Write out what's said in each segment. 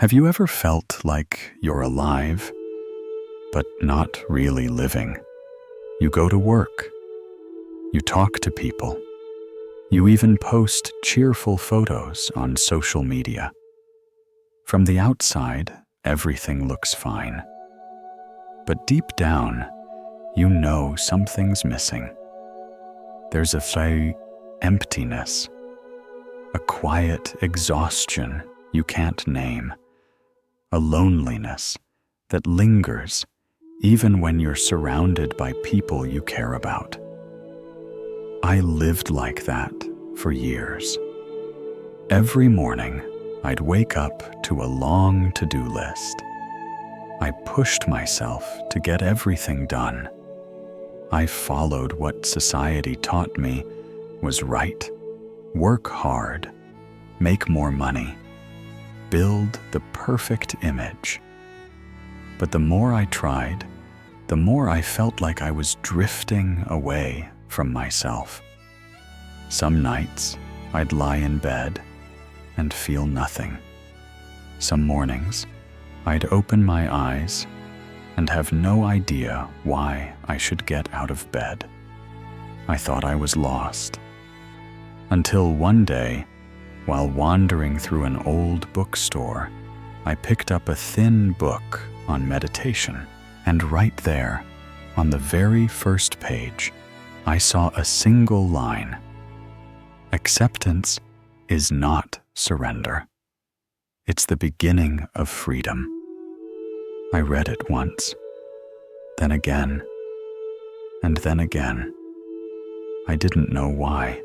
Have you ever felt like you're alive, but not really living? You go to work, you talk to people, you even post cheerful photos on social media. From the outside, everything looks fine. But deep down, you know something's missing. There's a emptiness, a quiet exhaustion you can't name, a loneliness that lingers even when you're surrounded by people you care about. I lived like that for years. Every morning, I'd wake up to a long to-do list. I pushed myself to get everything done. I followed what society taught me was right. Work hard, make more money, build the perfect image. But the more I tried, the more I felt like I was drifting away from myself. Some nights, I'd lie in bed and feel nothing. Some mornings, I'd open my eyes and have no idea why I should get out of bed. I thought I was lost. Until one day, while wandering through an old bookstore, I picked up a thin book on meditation, and right there, on the very first page, I saw a single line: acceptance is not surrender. It's the beginning of freedom. I read it once, then again, and then again. I didn't know why,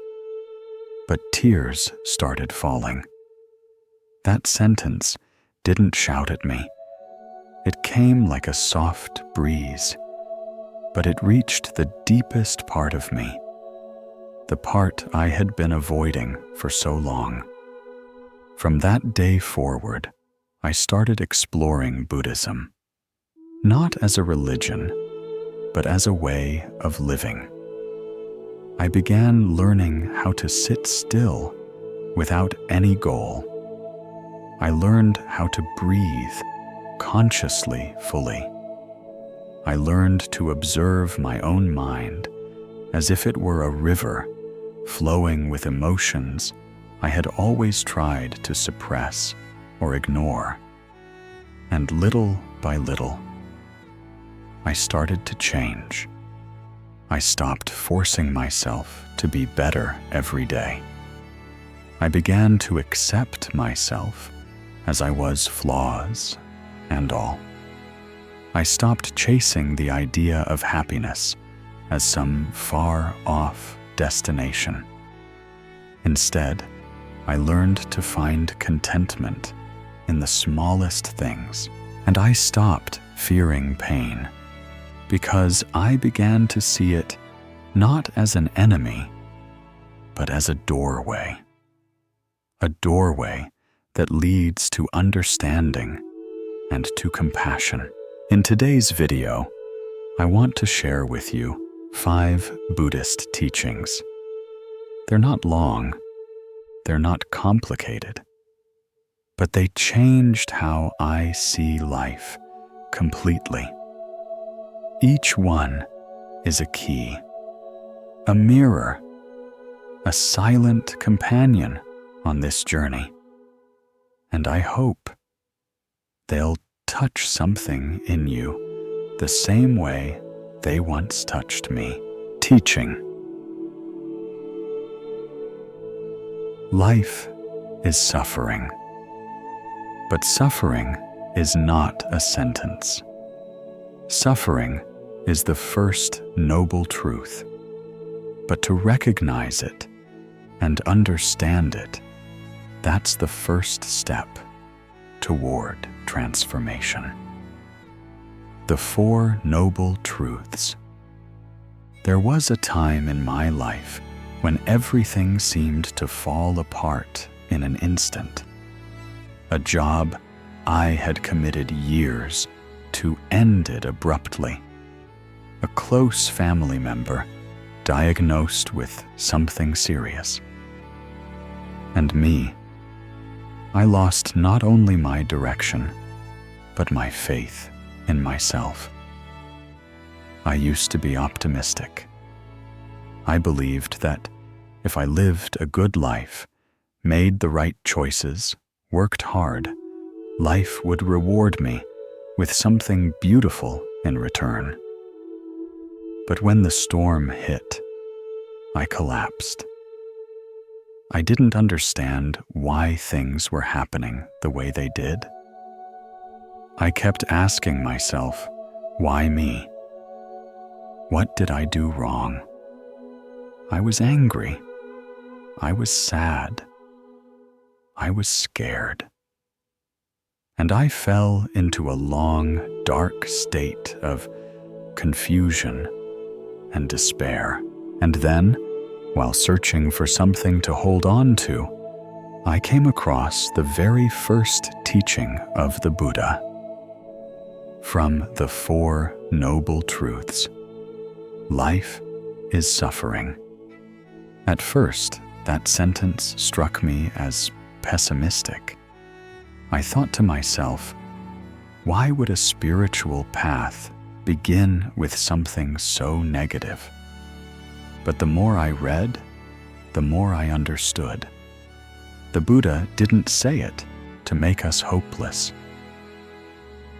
but tears started falling. That sentence didn't shout at me. It came like a soft breeze, but it reached the deepest part of me, the part I had been avoiding for so long. From that day forward, I started exploring Buddhism, not as a religion, but as a way of living. I began learning how to sit still without any goal. I learned how to breathe consciously fully. I learned to observe my own mind as if it were a river flowing with emotions I had always tried to suppress or ignore. And little by little, I started to change. I stopped forcing myself to be better every day. I began to accept myself as I was, flaws and all. I stopped chasing the idea of happiness as some far-off destination. Instead, I learned to find contentment in the smallest things, and I stopped fearing pain because I began to see it not as an enemy, but as a doorway that leads to understanding and to compassion. In today's video, I want to share with you 5 Buddhist teachings. They're not long, they're not complicated, but they changed how I see life completely. Each one is a key, a mirror, a silent companion on this journey. And I hope they'll touch something in you the same way they once touched me. Teaching. Life is suffering, but suffering is not a sentence. Suffering is the first noble truth, but to recognize it and understand it, that's the first step toward transformation. The 4 Noble Truths. There was a time in my life when everything seemed to fall apart in an instant. A job I had committed years to ended abruptly. A close family member diagnosed with something serious. And me, I lost not only my direction, but my faith in myself. I used to be optimistic. I believed that if I lived a good life, made the right choices, worked hard, life would reward me with something beautiful in return. But when the storm hit, I collapsed. I didn't understand why things were happening the way they did. I kept asking myself, why me? What did I do wrong? I was angry. I was sad. I was scared. And I fell into a long, dark state of confusion and despair. And then, while searching for something to hold on to, I came across the very first teaching of the Buddha. From the Four Noble Truths, life is suffering. At first, that sentence struck me as pessimistic. I thought to myself, why would a spiritual path begin with something so negative? But the more I read, the more I understood. The Buddha didn't say it to make us hopeless.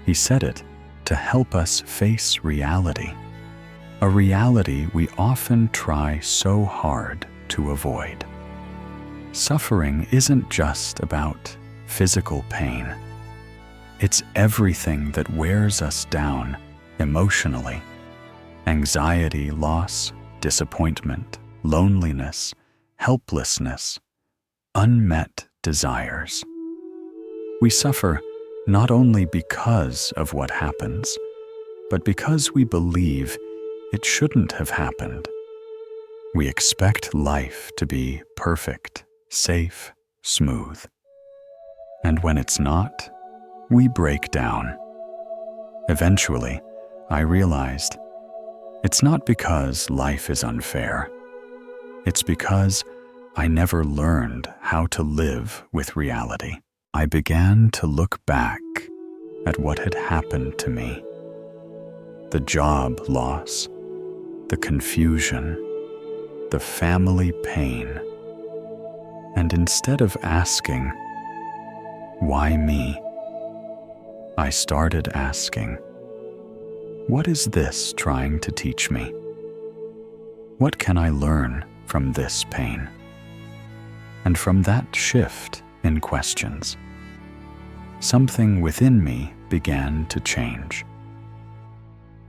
He said it to help us face reality, a reality we often try so hard to avoid. Suffering isn't just about physical pain. It's everything that wears us down emotionally. Anxiety, loss, disappointment, loneliness, helplessness, unmet desires. We suffer not only because of what happens, but because we believe it shouldn't have happened. We expect life to be perfect, safe, smooth. And when it's not, we break down. Eventually, I realized it's not because life is unfair. It's because I never learned how to live with reality. I began to look back at what had happened to me. The job loss, the confusion, the family pain. And instead of asking, why me? I started asking, what is this trying to teach me? What can I learn from this pain? And from that shift in questions, something within me began to change.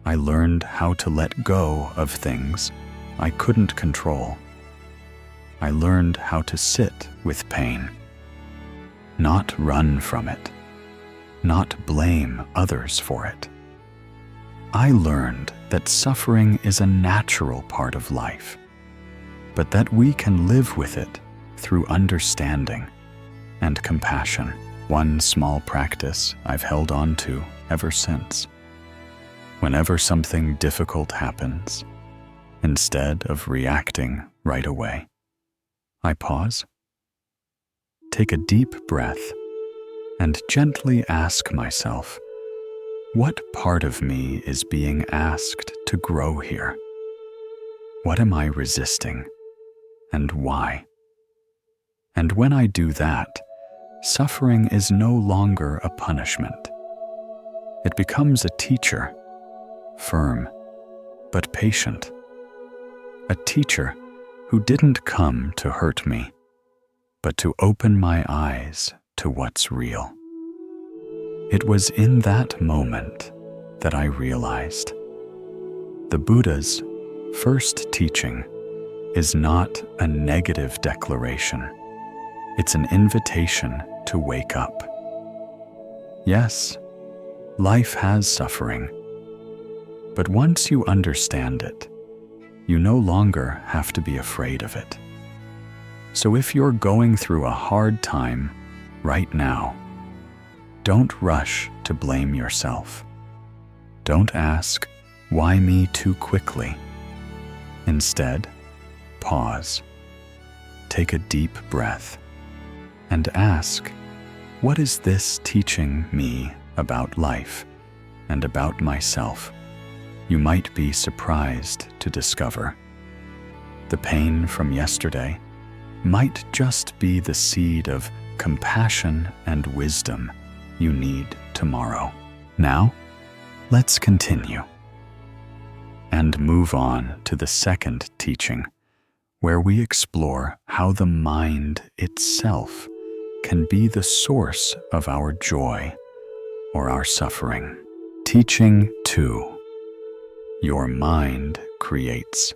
I learned how to let go of things I couldn't control. I learned how to sit with pain, not run from it, not blame others for it. I learned that suffering is a natural part of life, but that we can live with it through understanding and compassion. One small practice I've held on to ever since. Whenever something difficult happens, instead of reacting right away, I pause, take a deep breath, and gently ask myself, what part of me is being asked to grow here? What am I resisting, and why? And when I do that, suffering is no longer a punishment. It becomes a teacher, firm but patient. A teacher who didn't come to hurt me, but to open my eyes to what's real. It was in that moment that I realized the Buddha's first teaching is not a negative declaration. It's an invitation to wake up. Yes, life has suffering, but once you understand it, you no longer have to be afraid of it. So if you're going through a hard time right now, don't rush to blame yourself. Don't ask, why me, too quickly. Instead, pause, take a deep breath, and ask, What is this teaching me about life and about myself? You might be surprised to discover. The pain from yesterday might just be the seed of compassion and wisdom you need tomorrow. Now, let's continue and move on to the second teaching, where we explore how the mind itself can be the source of our joy or our suffering. Teaching 2. Your mind creates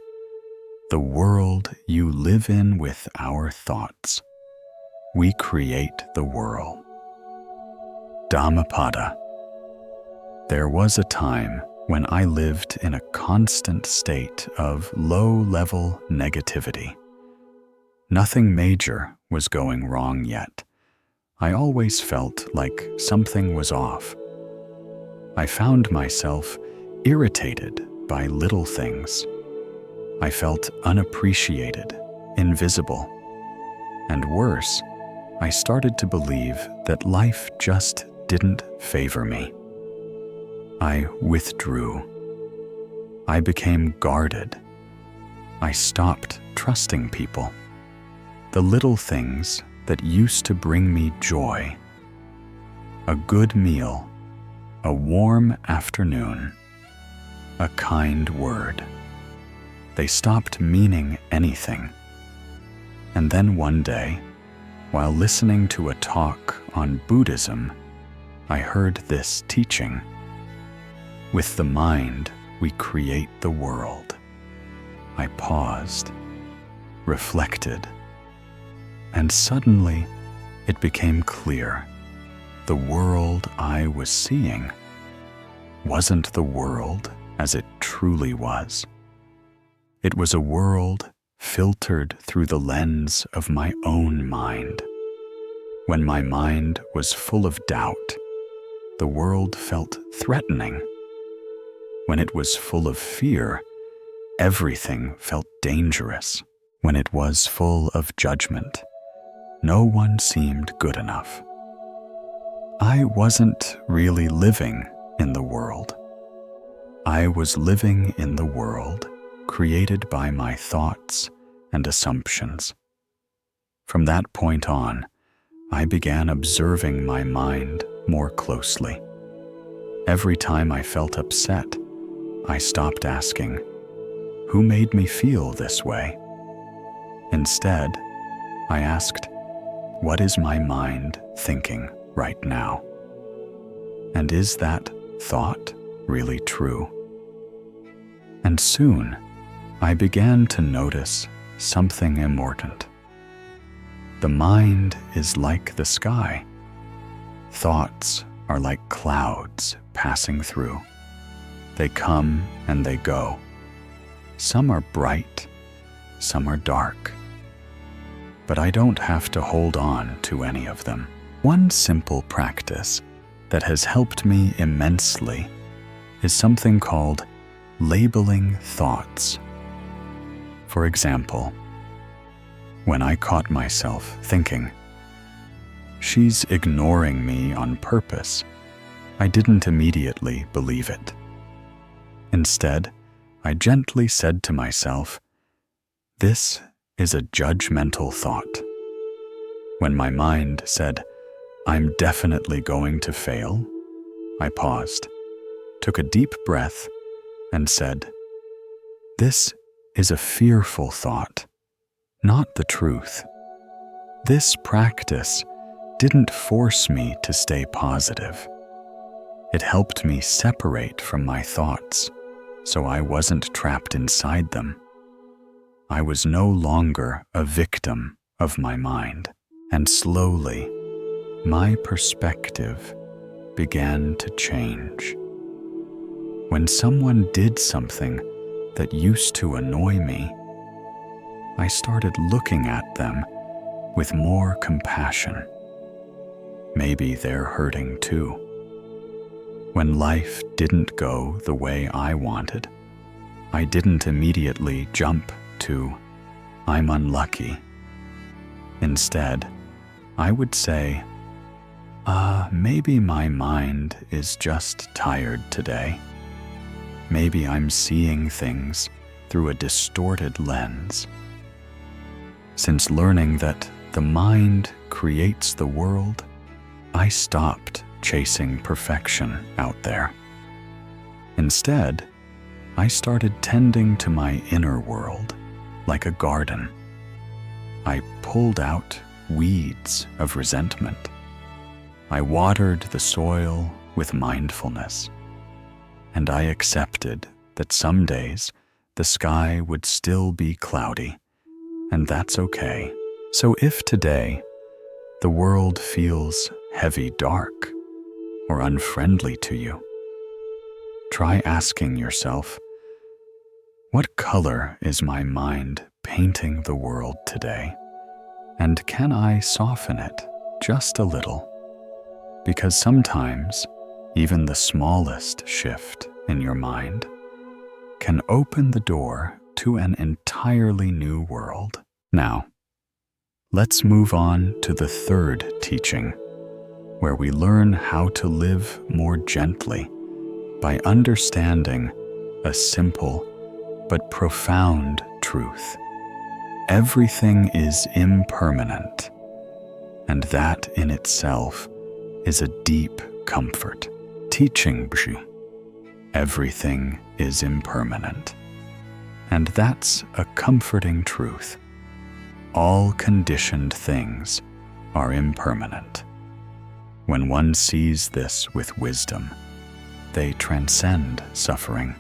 the world you live in with our thoughts. We create the world. Dhammapada. There was a time when I lived in a constant state of low-level negativity. Nothing major was going wrong yet. I always felt like something was off. I found myself irritated by little things. I felt unappreciated, invisible. And worse, I started to believe that life just didn't favor me. I withdrew. I became guarded. I stopped trusting people. The little things that used to bring me joy. A good meal, a warm afternoon, a kind word. They stopped meaning anything. And then one day, while listening to a talk on Buddhism, I heard this teaching. With the mind, we create the world. I paused, reflected, and suddenly it became clear. The world I was seeing wasn't the world as it truly was. It was a world filtered through the lens of my own mind. When my mind was full of doubt, the world felt threatening. When it was full of fear, everything felt dangerous. When it was full of judgment, no one seemed good enough. I wasn't really living in the world. I was living in the world created by my thoughts and assumptions. From that point on, I began observing my mind more closely. Every time I felt upset, I stopped asking, "Who made me feel this way?" Instead, I asked, "What is my mind thinking right now? And is that thought really true?" And soon, I began to notice something important. The mind is like the sky. Thoughts are like clouds passing through. They come and they go. Some are bright, some are dark. But I don't have to hold on to any of them. One simple practice that has helped me immensely is something called labeling thoughts. For example, when I caught myself thinking, "She's ignoring me on purpose," I didn't immediately believe it. Instead, I gently said to myself, "This is a judgmental thought." When my mind said, "I'm definitely going to fail," I paused, took a deep breath, and said, "This is a fearful thought, not the truth." This practice didn't force me to stay positive. It helped me separate from my thoughts, so I wasn't trapped inside them. I was no longer a victim of my mind, and slowly, my perspective began to change. When someone did something that used to annoy me, I started looking at them with more compassion. Maybe they're hurting too. When life didn't go the way I wanted, I didn't immediately jump to, "I'm unlucky." Instead, I would say, Maybe my mind is just tired today. Maybe I'm seeing things through a distorted lens. Since learning that the mind creates the world, I stopped chasing perfection out there. Instead, I started tending to my inner world like a garden. I pulled out weeds of resentment. I watered the soil with mindfulness, and I accepted that some days the sky would still be cloudy, and that's okay. So if today the world feels heavy dark or unfriendly to you, try asking yourself, what color is my mind painting the world today? And can I soften it just a little? Because sometimes even the smallest shift in your mind can open the door to an entirely new world. Now, let's move on to the third teaching, where we learn how to live more gently by understanding a simple but profound truth. Everything is impermanent, and that in itself is a deep comfort. Teaching everything is impermanent, and that's a comforting truth. All conditioned things are impermanent. When one sees this with wisdom, they transcend suffering.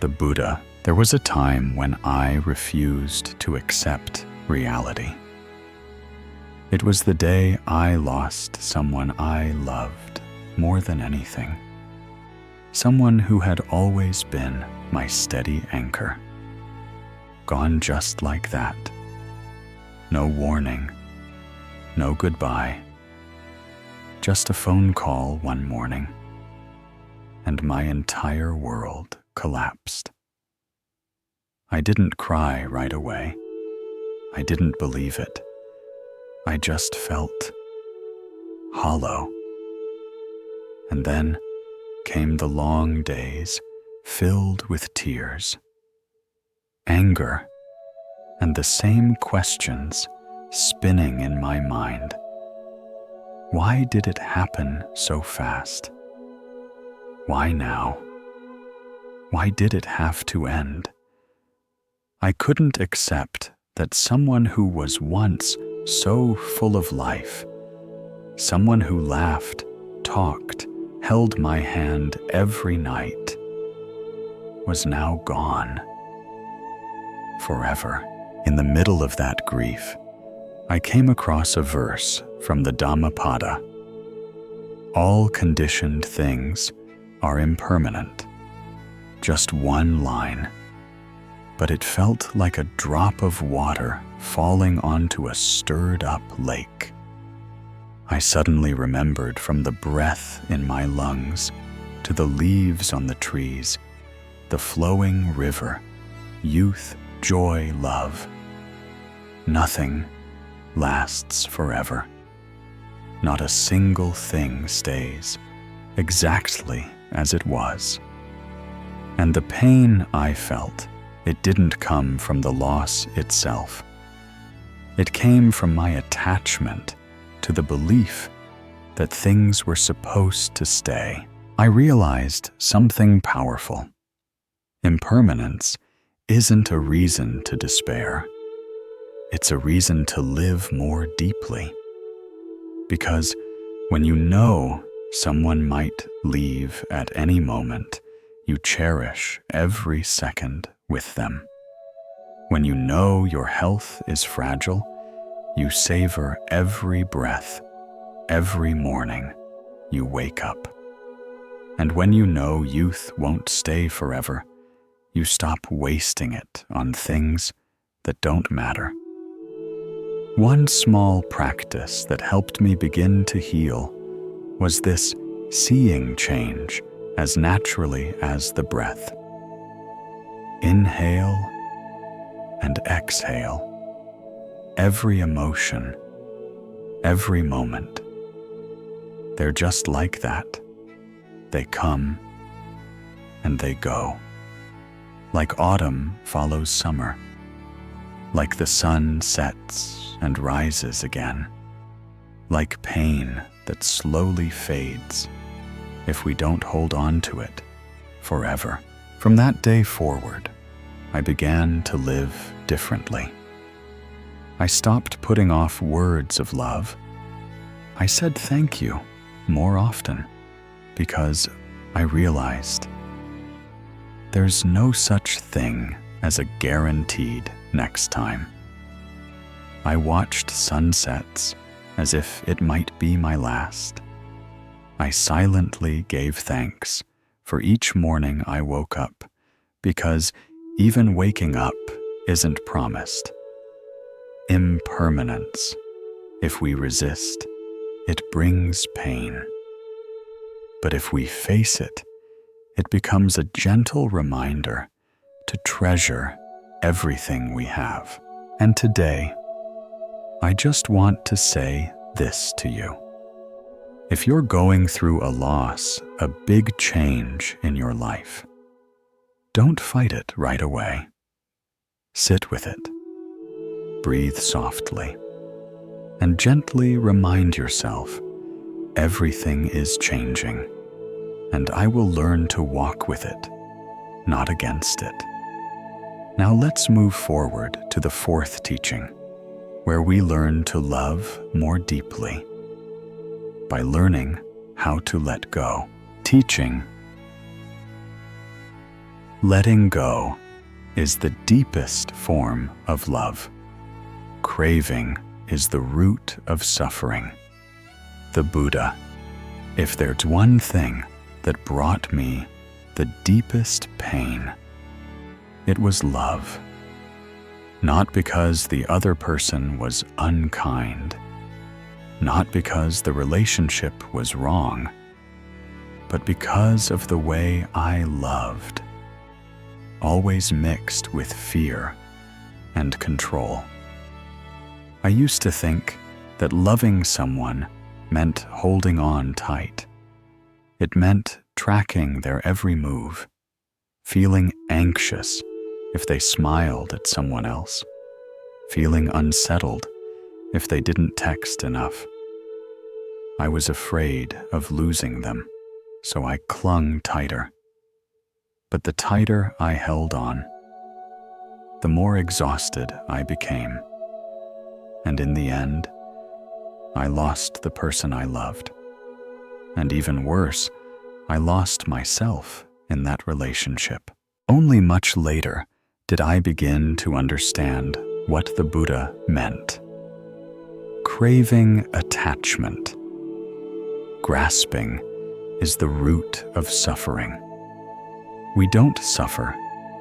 The Buddha, there was a time when I refused to accept reality. It was the day I lost someone I loved more than anything. Someone who had always been my steady anchor. Gone just like that. No warning, no goodbye. Just a phone call one morning, and my entire world collapsed. I didn't cry right away. I didn't believe it. I just felt hollow. And then came the long days filled with tears, anger, and the same questions spinning in my mind. Why did it happen so fast? Why now? Why did it have to end? I couldn't accept that someone who was once so full of life, someone who laughed, talked, held my hand every night, was now gone. Forever. In the middle of that grief, I came across a verse from the Dhammapada. All conditioned things are impermanent. Just one line. But it felt like a drop of water falling onto a stirred-up lake. I suddenly remembered from the breath in my lungs to the leaves on the trees, the flowing river, youth, joy, love. Nothing lasts forever. Not a single thing stays exactly as it was. And the pain I felt, it didn't come from the loss itself. It came from my attachment to the belief that things were supposed to stay. I realized something powerful. Impermanence isn't a reason to despair. It's a reason to live more deeply. Because when you know someone might leave at any moment, you cherish every second with them. When you know your health is fragile, you savor every breath, every morning you wake up. And when you know youth won't stay forever, you stop wasting it on things that don't matter. One small practice that helped me begin to heal was this seeing change as naturally as the breath. Inhale and exhale. Every emotion, every moment, They're just like that. They come and they go. Like autumn follows summer. Like the sun sets and rises again. Like pain that slowly fades if we don't hold on to it forever. From that day forward, I began to live differently. I stopped putting off words of love. I said thank you more often because I realized there's no such thing as a guaranteed next time. I watched sunsets as if it might be my last. I silently gave thanks for each morning I woke up because even waking up isn't promised. Impermanence, if we resist, it brings pain. But if we face it, it becomes a gentle reminder to treasure everything we have. And today, I just want to say this to you. If you're going through a loss, a big change in your life, don't fight it right away. Sit with it. Breathe softly. And gently remind yourself, everything is changing, and I will learn to walk with it, not against it. Now let's move forward to the fourth teaching, where we learn to love more deeply by learning how to let go. Teaching. Letting go is the deepest form of love. Craving is the root of suffering. The Buddha, if there's one thing that brought me the deepest pain, it was love. Not because the other person was unkind, not because the relationship was wrong, but because of the way I loved, always mixed with fear and control. I used to think that loving someone meant holding on tight. It meant tracking their every move, feeling anxious if they smiled at someone else, feeling unsettled if they didn't text enough. I was afraid of losing them, so I clung tighter. But the tighter I held on, the more exhausted I became. And in the end, I lost the person I loved. And even worse, I lost myself in that relationship. Only much later did I begin to understand what the Buddha meant. Craving attachment. Grasping is the root of suffering. We don't suffer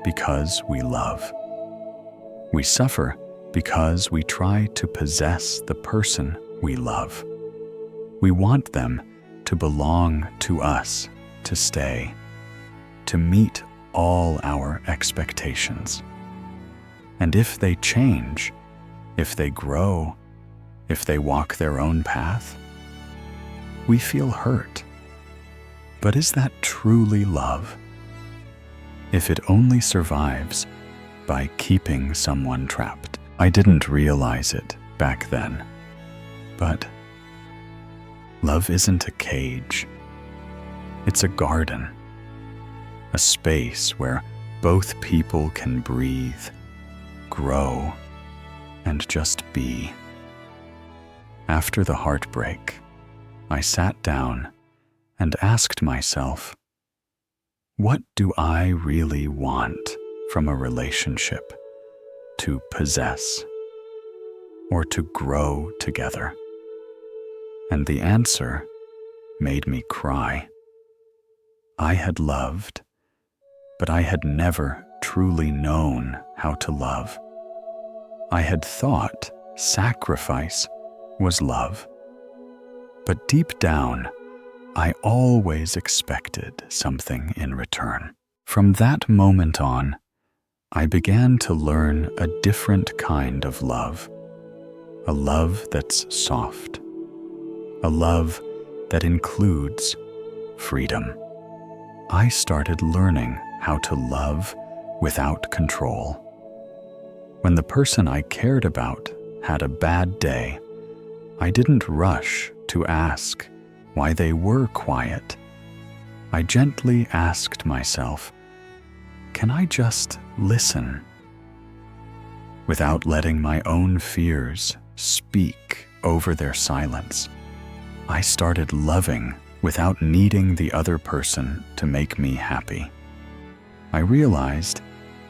because we love. We suffer because we try to possess the person we love. We want them to belong to us, to stay, to meet all our expectations. And if they change, if they grow, if they walk their own path, we feel hurt. But is that truly love? If it only survives by keeping someone trapped. I didn't realize it back then, but love isn't a cage. It's a garden, a space where both people can breathe, grow, and just be. After the heartbreak, I sat down and asked myself, what do I really want from a relationship? To possess or to grow together? And the answer made me cry. I had loved, but I had never truly known how to love. I had thought sacrifice was love, but deep down, I always expected something in return. From that moment on, I began to learn a different kind of love, a love that's soft, a love that includes freedom. I started learning how to love without control. When the person I cared about had a bad day, I didn't rush to ask why they were quiet. I gently asked myself, can I just listen? Without letting my own fears speak over their silence, I started loving without needing the other person to make me happy. I realized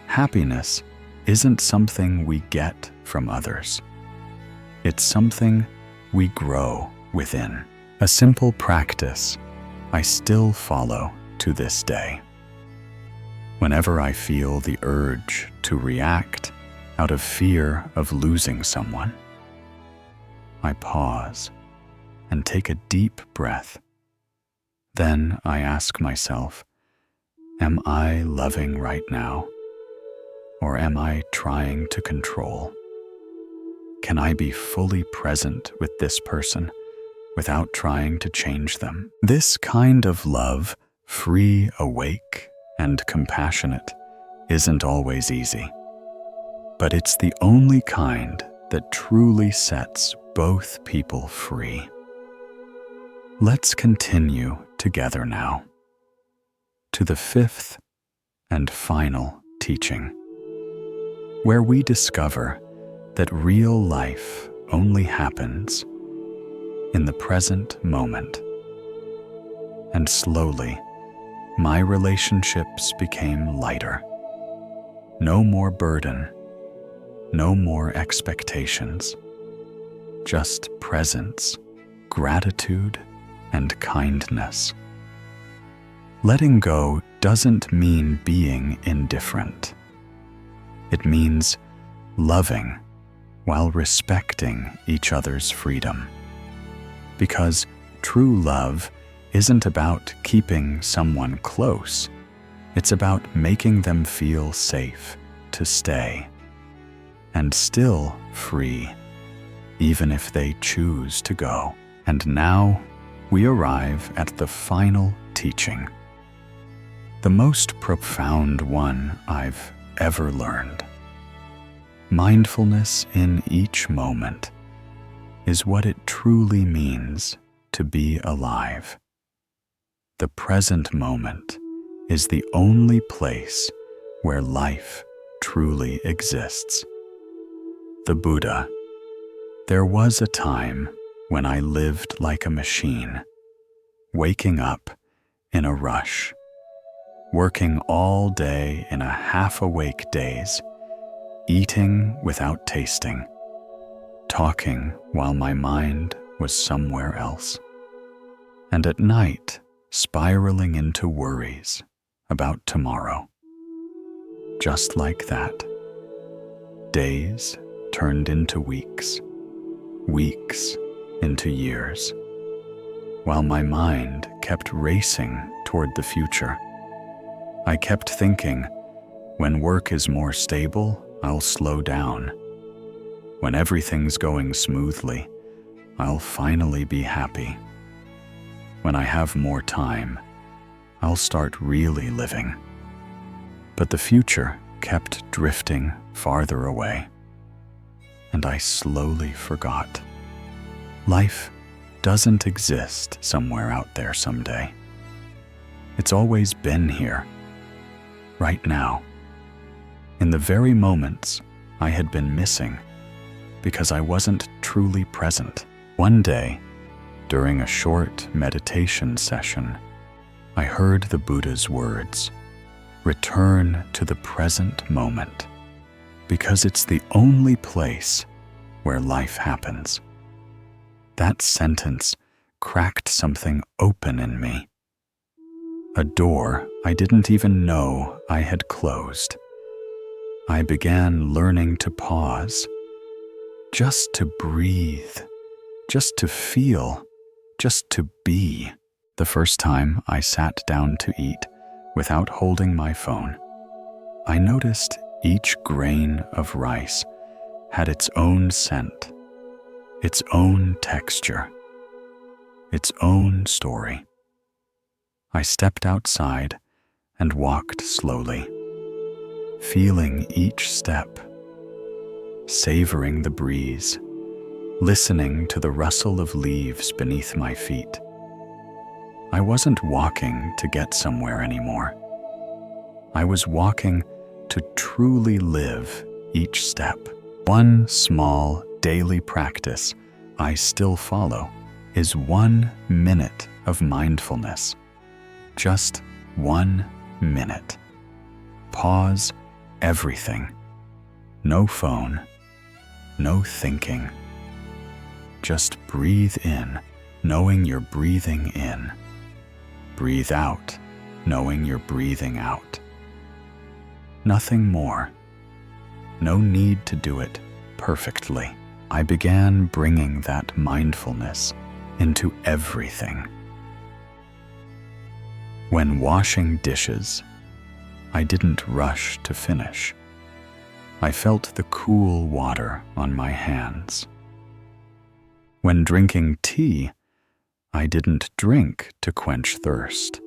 happiness isn't something we get from others. It's something we grow within. A simple practice I still follow to this day. Whenever I feel the urge to react out of fear of losing someone, I pause and take a deep breath. Then I ask myself, am I loving right now? Or am I trying to control? Can I be fully present with this person without trying to change them? This kind of love, free, awake, and compassionate, isn't always easy. But it's the only kind that truly sets both people free. Let's continue together now to the fifth and final teaching, where we discover that real life only happens in the present moment. And slowly, my relationships became lighter. No more burden, no more expectations, just presence, gratitude, and kindness. Letting go doesn't mean being indifferent. It means loving while respecting each other's freedom. Because true love isn't about keeping someone close. It's about making them feel safe to stay and still free, even if they choose to go. And now we arrive at the final teaching, the most profound one I've ever learned. Mindfulness in each moment is what it truly means to be alive. The present moment is the only place where life truly exists. The Buddha: there was a time when I lived like a machine, waking up in a rush, working all day in a half-awake daze, eating without tasting, talking while my mind was somewhere else, and at night spiraling into worries about tomorrow. Just like that, days turned into weeks, weeks into years, while my mind kept racing toward the future. I kept thinking, when work is more stable, I'll slow down. When everything's going smoothly, I'll finally be happy. When I have more time, I'll start really living. But the future kept drifting farther away, and I slowly forgot. Life doesn't exist somewhere out there someday. It's always been here, right now, in the very moments I had been missing because I wasn't truly present. One day, during a short meditation session, I heard the Buddha's words, "Return to the present moment, because it's the only place where life happens." That sentence cracked something open in me, a door I didn't even know I had closed. I began learning to pause, just to breathe, just to feel, just to be. The first time I sat down to eat without holding my phone, I noticed each grain of rice had its own scent, its own texture. its own story. I stepped outside and walked slowly, feeling each step, savoring the breeze, listening to the rustle of leaves beneath my feet. I wasn't walking to get somewhere anymore. I was walking to truly live each step. One small daily practice I still follow is 1 minute of mindfulness. Just 1 minute. Pause everything. No phone, no thinking. Just breathe in, knowing you're breathing in. Breathe out, knowing you're breathing out. Nothing more. No need to do it perfectly. I began bringing that mindfulness into everything. When washing dishes, I didn't rush to finish. I felt the cool water on my hands. When drinking tea, I didn't drink to quench thirst.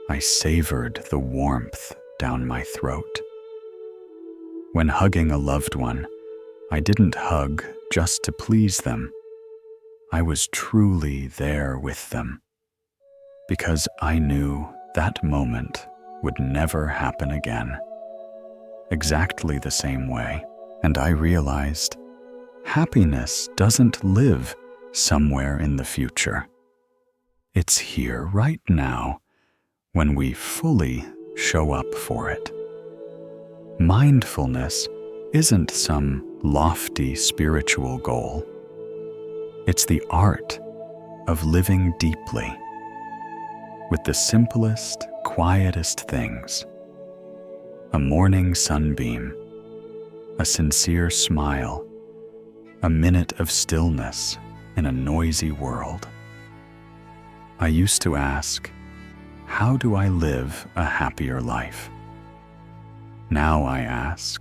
I savored the warmth down my throat. When hugging a loved one, I didn't hug just to please them. I was truly there with them, because I knew that moment would never happen again. Exactly the same way, and I realized happiness doesn't live somewhere in the future. It's here right now when we fully show up for it. Mindfulness isn't some lofty spiritual goal. It's the art of living deeply with the simplest, quietest things. A morning sunbeam, a sincere smile, a minute of stillness in a noisy world. I used to ask, how do I live a happier life? Now I ask,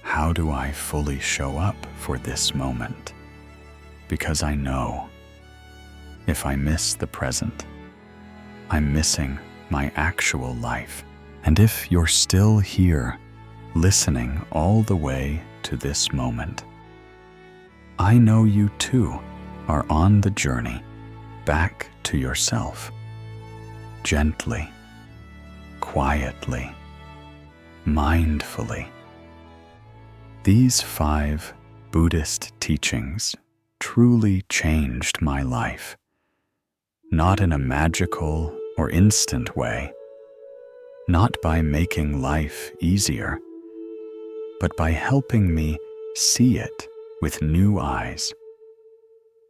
how do I fully show up for this moment? Because I know if I miss the present, I'm missing my actual life. And if you're still here, listening all the way to this moment, I know you too are on the journey back to yourself. Gently, quietly, mindfully. These 5 Buddhist teachings truly changed my life, not in a magical or instant way, not by making life easier, but by helping me see it with new eyes.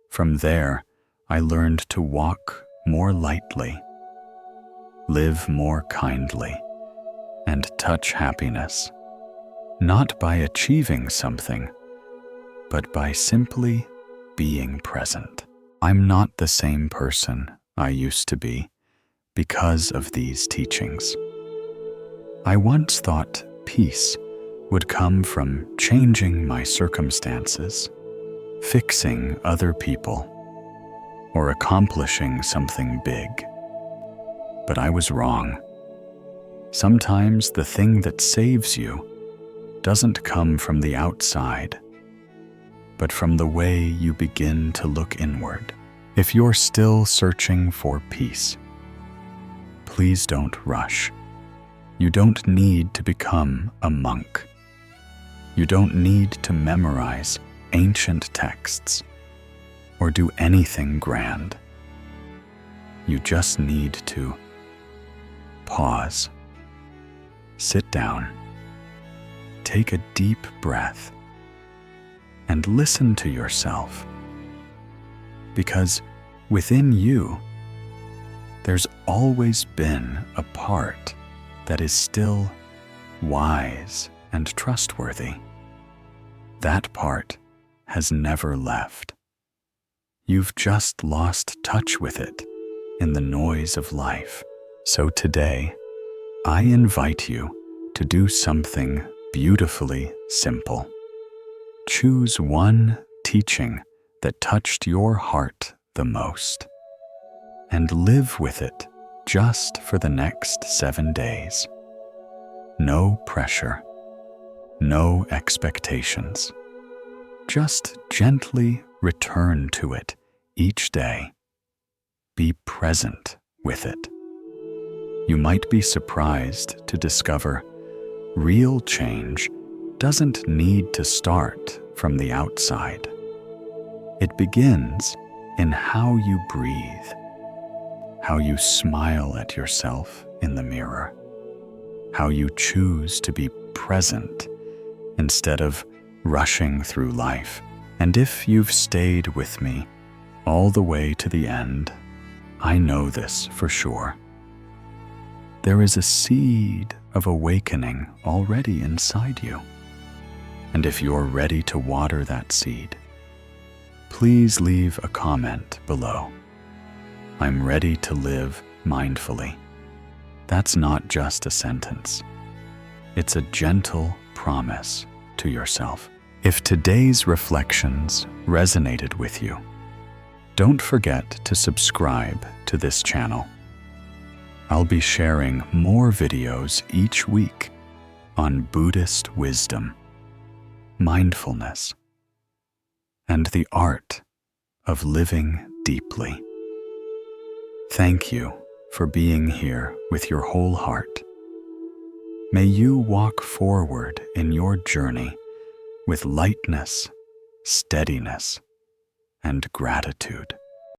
From there, I learned to walk more lightly, live more kindly, and touch happiness, not by achieving something, but by simply being present. I'm not the same person I used to be because of these teachings. I once thought peace would come from changing my circumstances, fixing other people, or accomplishing something big. But I was wrong. Sometimes the thing that saves you doesn't come from the outside, but from the way you begin to look inward. If you're still searching for peace, please don't rush. You don't need to become a monk. You don't need to memorize ancient texts or do anything grand. You just need to pause, sit down, take a deep breath, and listen to yourself. Because within you, there's always been a part that is still wise and trustworthy. That part has never left. You've just lost touch with it in the noise of life. So today, I invite you to do something beautifully simple. Choose one teaching that touched your heart the most. and live with it just for the next 7 days. No pressure, no expectations. Just gently return to it each day. Be present with it. You might be surprised to discover real change doesn't need to start from the outside. It begins in how you breathe, how you smile at yourself in the mirror, how you choose to be present instead of rushing through life. And if you've stayed with me all the way to the end, I know this for sure. There is a seed of awakening already inside you. And if you're ready to water that seed, please leave a comment below. I'm ready to live mindfully. That's not just a sentence. It's a gentle promise to yourself. If today's reflections resonated with you, don't forget to subscribe to this channel. I'll be sharing more videos each week on Buddhist wisdom, mindfulness, and the art of living deeply. Thank you for being here with your whole heart. May you walk forward in your journey with lightness, steadiness, and gratitude.